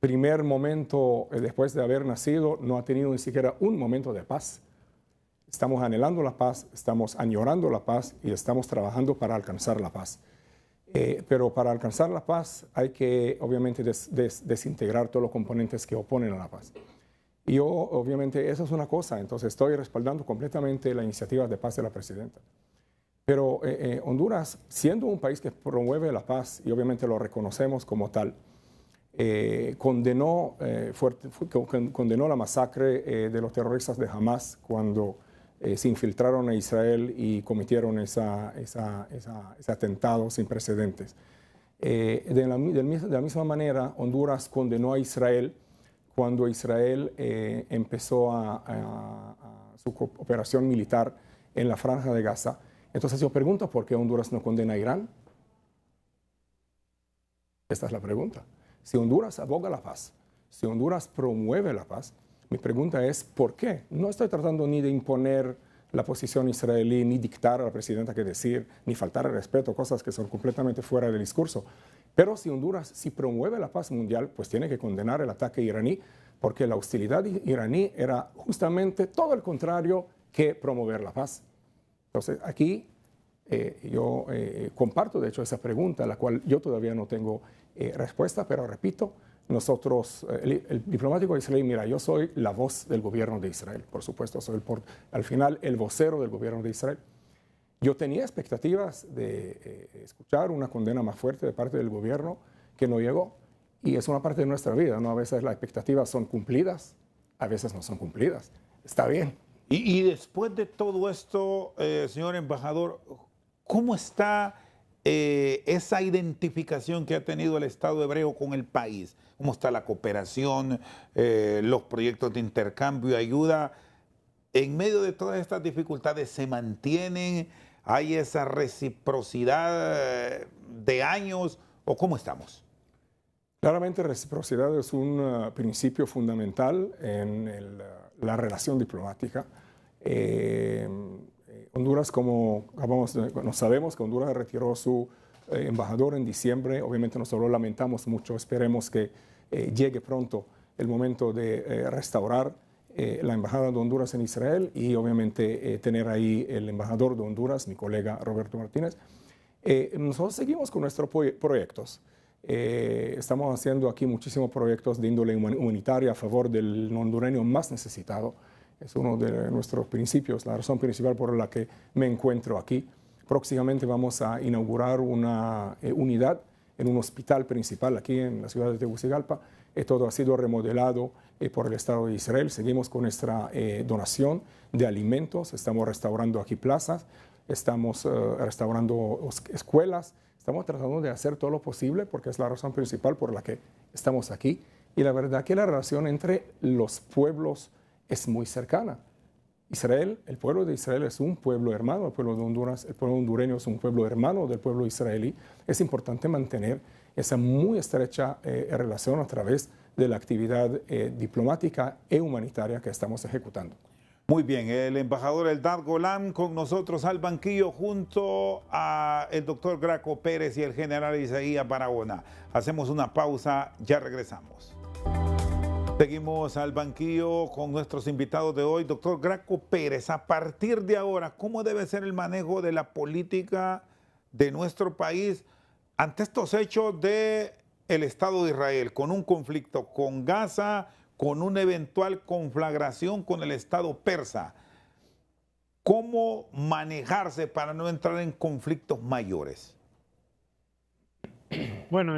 Speaker 2: primer momento, después de haber nacido, no ha tenido ni siquiera un momento de paz. Estamos anhelando la paz, estamos añorando la paz y estamos trabajando para alcanzar la paz. Pero para alcanzar la paz hay que obviamente desintegrar todos los componentes que oponen a la paz. Y yo, obviamente, eso es una cosa, entonces estoy respaldando completamente la iniciativa de paz de la presidenta. Pero Honduras, siendo un país que promueve la paz, y obviamente lo reconocemos como tal, condenó la masacre de los terroristas de Hamas cuando se infiltraron a Israel y cometieron ese atentado sin precedentes. De la misma manera, Honduras condenó a Israel cuando Israel empezó su operación militar en la Franja de Gaza. Entonces yo pregunto, ¿por qué Honduras no condena a Irán? Esta es la pregunta. Si Honduras aboga la paz, si Honduras promueve la paz, mi pregunta es, ¿por qué? No estoy tratando ni de imponer la posición israelí, ni dictar a la presidenta qué decir, ni faltar al respeto, cosas que son completamente fuera del discurso. Pero si Honduras, si promueve la paz mundial, pues tiene que condenar el ataque iraní, porque la hostilidad iraní era justamente todo el contrario que promover la paz. Entonces, aquí yo comparto, de hecho, esa pregunta, a la cual yo todavía no tengo respuesta, pero repito, nosotros, el diplomático israelí, mira, yo soy la voz del gobierno de Israel, por supuesto, soy al final el vocero del gobierno de Israel. Yo tenía expectativas de escuchar una condena más fuerte de parte del gobierno que no llegó. Y es una parte de nuestra vida, ¿no? A veces las expectativas son cumplidas, a veces no son cumplidas. Está bien.
Speaker 1: Y después de todo esto, señor embajador, ¿cómo está esa identificación que ha tenido el Estado hebreo con el país? ¿Cómo está la cooperación, los proyectos de intercambio y ayuda? En medio de todas estas dificultades, ¿se mantienen? ¿Hay esa reciprocidad de años? ¿O cómo estamos?
Speaker 2: Claramente, reciprocidad es un principio fundamental en la relación diplomática. Honduras, como sabemos que Honduras retiró su embajador en diciembre. Obviamente nosotros lo lamentamos mucho. Esperemos que llegue pronto el momento de restaurar la embajada de Honduras en Israel y obviamente tener ahí el embajador de Honduras, mi colega Roberto Martínez. Nosotros seguimos con nuestros proyectos. Estamos haciendo aquí muchísimos proyectos de índole humanitaria a favor del hondureño más necesitado. Es uno de nuestros principios, la razón principal por la que me encuentro aquí. Próximamente vamos a inaugurar una unidad en un hospital principal aquí en la ciudad de Tegucigalpa. Todo ha sido remodelado por el Estado de Israel. Seguimos con nuestra donación de alimentos. Estamos restaurando aquí plazas, estamos restaurando escuelas. Estamos tratando de hacer todo lo posible porque es la razón principal por la que estamos aquí. Y la verdad que la relación entre los pueblos es muy cercana. Israel, el pueblo de Israel es un pueblo hermano, el pueblo de Honduras, el pueblo hondureño es un pueblo hermano del pueblo israelí. Es importante mantener esa muy estrecha relación a través de la actividad diplomática y humanitaria que estamos ejecutando.
Speaker 1: Muy bien, el embajador Eldad Golan con nosotros al banquillo junto a el doctor Graco Pérez y el general Isaías Barahona. Hacemos una pausa, ya regresamos. Seguimos al banquillo con nuestros invitados de hoy. Doctor Graco Pérez, a partir de ahora, ¿cómo debe ser el manejo de la política de nuestro país ante estos hechos de el Estado de Israel, con un conflicto con Gaza, con una eventual conflagración con el Estado persa? ¿Cómo manejarse para no entrar en conflictos mayores?
Speaker 4: Bueno,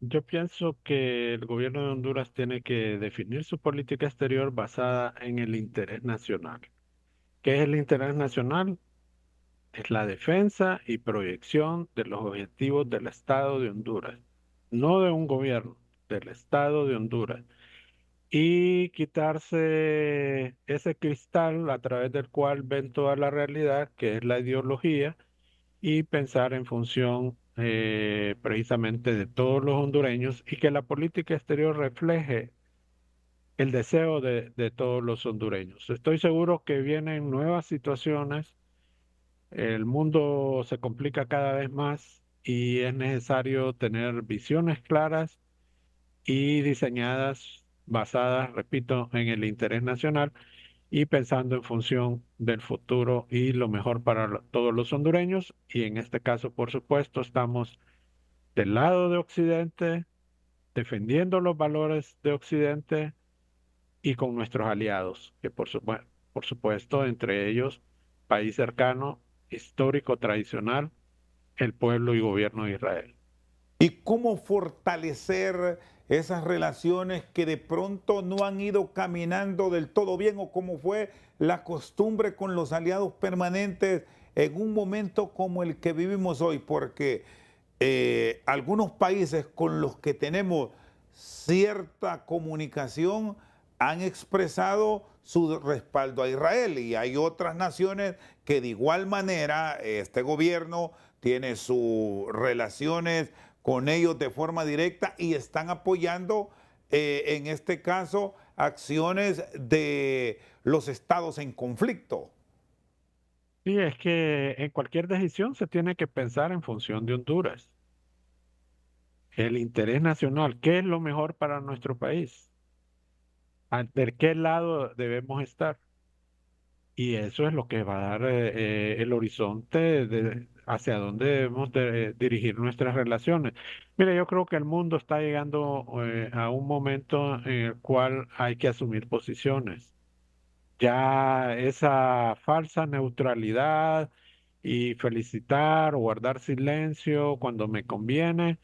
Speaker 4: yo pienso que el gobierno de Honduras tiene que definir su política exterior basada en el interés nacional. ¿Qué es el interés nacional? Es la defensa y proyección de los objetivos del Estado de Honduras, no de un gobierno, del Estado de Honduras. Y quitarse ese cristal a través del cual ven toda la realidad, que es la ideología, y pensar en función precisamente de todos los hondureños y que la política exterior refleje el deseo de todos los hondureños. Estoy seguro que vienen nuevas situaciones, el mundo se complica cada vez más y es necesario tener visiones claras y diseñadas, basadas, repito, en el interés nacional y pensando en función del futuro y lo mejor para todos los hondureños. Y en este caso, por supuesto, estamos del lado de Occidente, defendiendo los valores de Occidente y con nuestros aliados, que por supuesto, entre ellos, país cercano, histórico, tradicional, el pueblo y gobierno de Israel.
Speaker 1: ¿Y cómo fortalecer esas relaciones que de pronto no han ido caminando del todo bien, o cómo fue la costumbre con los aliados permanentes en un momento como el que vivimos hoy? Porque algunos países con los que tenemos cierta comunicación han expresado su respaldo a Israel, y hay otras naciones que de igual manera este gobierno tiene sus relaciones con ellos de forma directa y están apoyando en este caso acciones de los estados en conflicto.
Speaker 4: Sí, es que en cualquier decisión se tiene que pensar en función de Honduras. El interés nacional, ¿qué es lo mejor para nuestro país? ¿De qué lado debemos estar? Y eso es lo que va a dar el horizonte hacia dónde debemos dirigir nuestras relaciones. Mire, yo creo que el mundo está llegando a un momento en el cual hay que asumir posiciones. Ya esa falsa neutralidad y felicitar o guardar silencio cuando me conviene,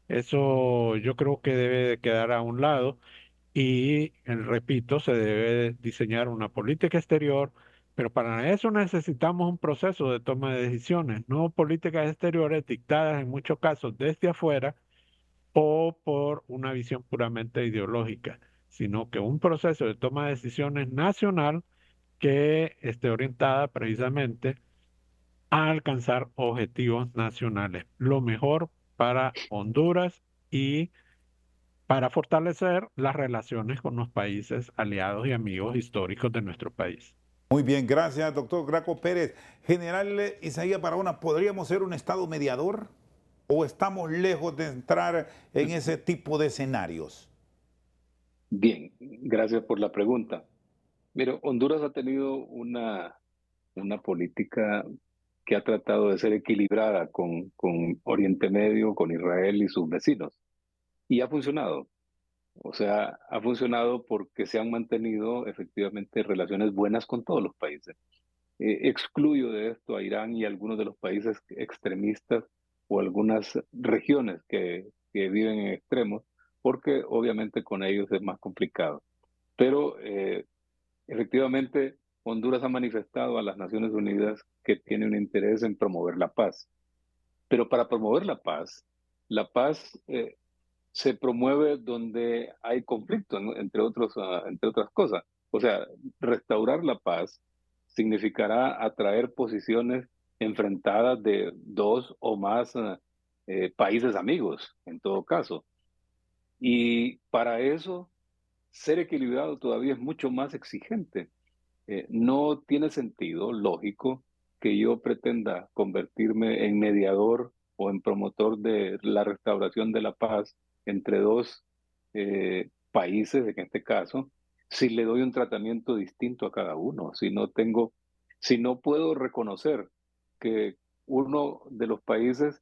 Speaker 4: eso yo creo que debe de quedar a un lado y, repito, se debe diseñar una política exterior, pero para eso necesitamos un proceso de toma de decisiones, no políticas exteriores dictadas en muchos casos desde afuera o por una visión puramente ideológica, sino que un proceso de toma de decisiones nacional que esté orientada precisamente a alcanzar objetivos nacionales, lo mejor para Honduras y para fortalecer las relaciones con los países aliados y amigos históricos de nuestro país.
Speaker 1: Muy bien, gracias, doctor Graco Pérez. General Isaías Barahona, ¿podríamos ser un estado mediador o estamos lejos de entrar en ese tipo de escenarios?
Speaker 3: Bien, gracias por la pregunta. Mira, Honduras ha tenido una política que ha tratado de ser equilibrada con Oriente Medio, con Israel y sus vecinos. Y ha funcionado. O sea, ha funcionado porque se han mantenido efectivamente relaciones buenas con todos los países. Excluyo de esto a Irán y algunos de los países extremistas o algunas regiones que viven en extremos, porque obviamente con ellos es más complicado. Pero efectivamente, Honduras ha manifestado a las Naciones Unidas que tiene un interés en promover la paz. Pero para promover la paz se promueve donde hay conflicto, ¿no? Entre otras cosas. O sea, restaurar la paz significará atraer posiciones enfrentadas de dos o más países amigos, en todo caso. Y para eso, ser equilibrado todavía es mucho más exigente. No tiene sentido lógico que yo pretenda convertirme en mediador o en promotor de la restauración de la paz entre dos países, en este caso, si le doy un tratamiento distinto a cada uno, si no puedo reconocer que uno de los países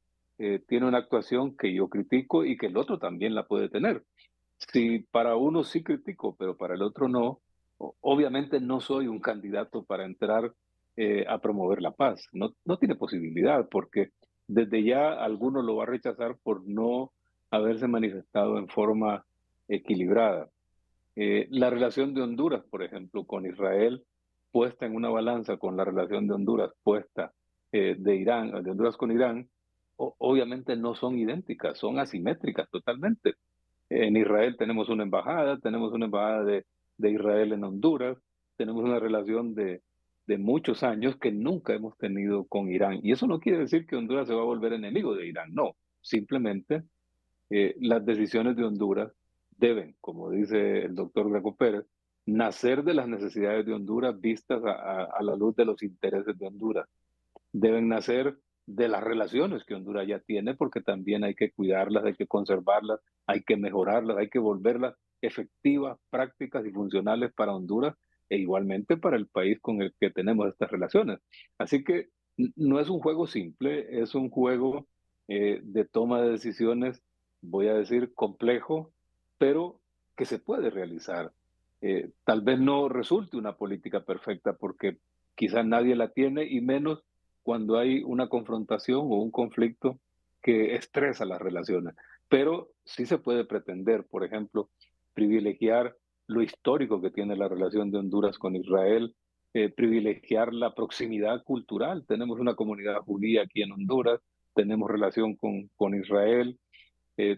Speaker 3: tiene una actuación que yo critico y que el otro también la puede tener. Si para uno sí critico, pero para el otro no, obviamente no soy un candidato para entrar a promover la paz. No, no tiene posibilidad, porque desde ya alguno lo va a rechazar por no haberse manifestado en forma equilibrada. La relación de Honduras, por ejemplo, con Israel, puesta en una balanza con la relación de Honduras puesta de Irán, de Honduras con Irán, obviamente no son idénticas, son asimétricas totalmente. En Israel tenemos una embajada de Israel en Honduras, tenemos una relación de muchos años que nunca hemos tenido con Irán. Y eso no quiere decir que Honduras se va a volver enemigo de Irán, no. Simplemente las decisiones de Honduras deben, como dice el doctor Greco Pérez, nacer de las necesidades de Honduras vistas a la luz de los intereses de Honduras. Deben nacer de las relaciones que Honduras ya tiene, porque también hay que cuidarlas, hay que conservarlas, hay que mejorarlas, hay que volverlas efectivas, prácticas y funcionales para Honduras e igualmente para el país con el que tenemos estas relaciones. Así que no es un juego simple, es un juego de toma de decisiones, voy a decir, complejo, pero que se puede realizar. Tal vez no resulte una política perfecta porque quizás nadie la tiene y menos cuando hay una confrontación o un conflicto que estresa las relaciones. Pero sí se puede pretender, por ejemplo, privilegiar lo histórico que tiene la relación de Honduras con Israel, privilegiar la proximidad cultural. Tenemos una comunidad judía aquí en Honduras, tenemos relación con Israel,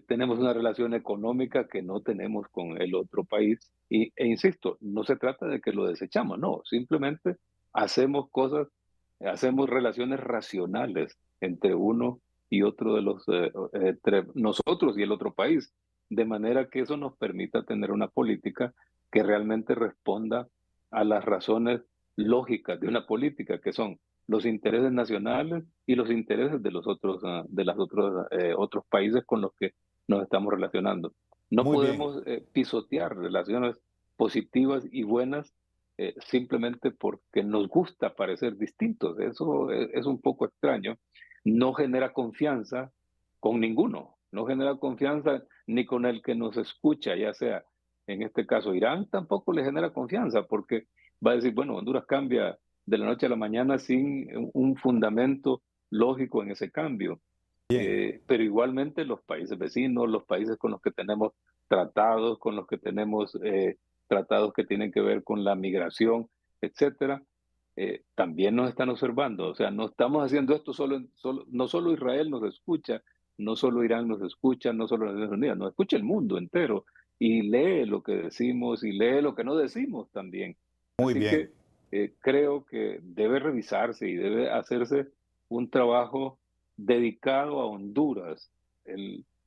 Speaker 3: tenemos una relación económica que no tenemos con el otro país. E insisto, no se trata de que lo desechamos, no, simplemente hacemos cosas, hacemos relaciones racionales entre uno y otro de los, entre nosotros y el otro país, de manera que eso nos permita tener una política que realmente responda a las razones lógicas de una política, que son los intereses nacionales y los intereses de los otros, de los otros países con los que nos estamos relacionando. No
Speaker 1: Muy bien.
Speaker 3: podemos pisotear relaciones positivas y buenas simplemente porque nos gusta parecer distintos. Eso es un poco extraño. No genera confianza con ninguno. No genera confianza ni con el que nos escucha, ya sea en este caso Irán, tampoco le genera confianza porque va a decir, bueno, Honduras cambia de la noche a la mañana sin un fundamento lógico en ese cambio.
Speaker 1: Bien.
Speaker 3: Pero igualmente los países vecinos, los países con los que tenemos tratados, con los que tenemos tratados que tienen que ver con la migración, etcétera, también nos están observando. O sea, no estamos haciendo esto no solo Israel nos escucha, no solo Irán nos escucha, no solo las Naciones Unidas, nos escucha el mundo entero y lee lo que decimos y lee lo que no decimos también.
Speaker 1: Muy
Speaker 3: Así
Speaker 1: bien.
Speaker 3: que creo que debe revisarse y debe hacerse un trabajo dedicado a Honduras.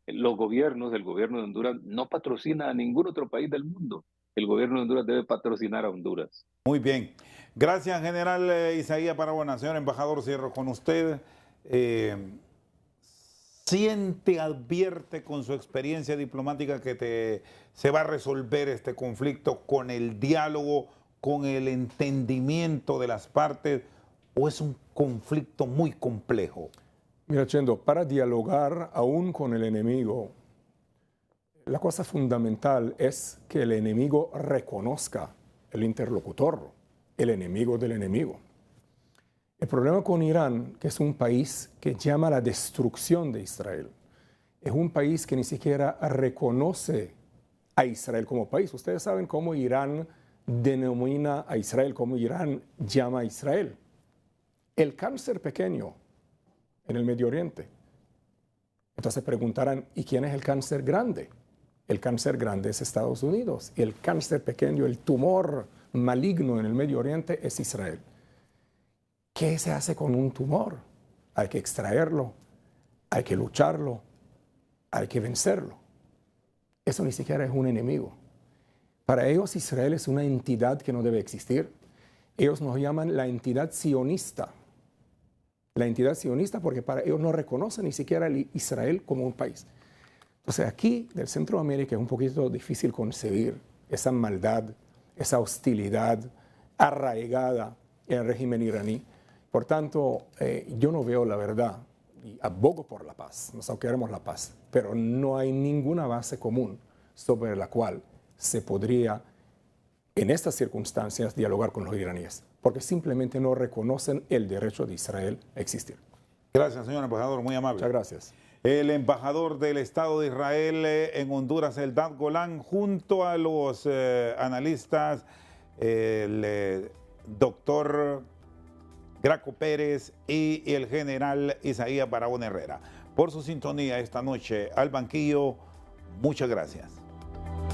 Speaker 3: Los gobiernos, el gobierno de Honduras no patrocina a ningún otro país del mundo. El gobierno de Honduras debe patrocinar a Honduras.
Speaker 1: Muy bien. Gracias, general Isaías Parabona. Señor embajador, cierro con usted. ¿Siente, advierte con su experiencia diplomática que se va a resolver este conflicto con el diálogo, con el entendimiento de las partes, o es un conflicto muy complejo?
Speaker 2: Mira, Chendo, para dialogar aún con el enemigo, la cosa fundamental es que el enemigo reconozca el interlocutor, el enemigo del enemigo. El problema con Irán, que es un país que llama a la destrucción de Israel, es un país que ni siquiera reconoce a Israel como país. Ustedes saben cómo Irán denomina a Israel, cómo Irán llama a Israel. El cáncer pequeño en el Medio Oriente. Entonces preguntarán, ¿y quién es el cáncer grande? El cáncer grande es Estados Unidos. Y el cáncer pequeño, el tumor maligno en el Medio Oriente es Israel. ¿Qué se hace con un tumor? Hay que extraerlo, hay que lucharlo, hay que vencerlo. Eso ni siquiera es un enemigo. Para ellos Israel es una entidad que no debe existir. Ellos nos llaman la entidad sionista. La entidad sionista porque para ellos no reconocen ni siquiera a Israel como un país. O sea, aquí del Centroamérica es un poquito difícil concebir esa maldad, esa hostilidad arraigada en el régimen iraní. Por tanto, yo no veo la verdad y abogo por la paz, nosotros queremos la paz, pero no hay ninguna base común sobre la cual se podría, en estas circunstancias, dialogar con los iraníes, porque simplemente no reconocen el derecho de Israel a existir.
Speaker 1: Gracias, señor embajador, muy amable.
Speaker 2: Muchas gracias.
Speaker 1: El embajador del Estado de Israel en Honduras, Eldad Golan, junto a los analistas, el doctor Graco Pérez y el general Isaías Barahona Herrera. Por su sintonía esta noche al banquillo, muchas gracias.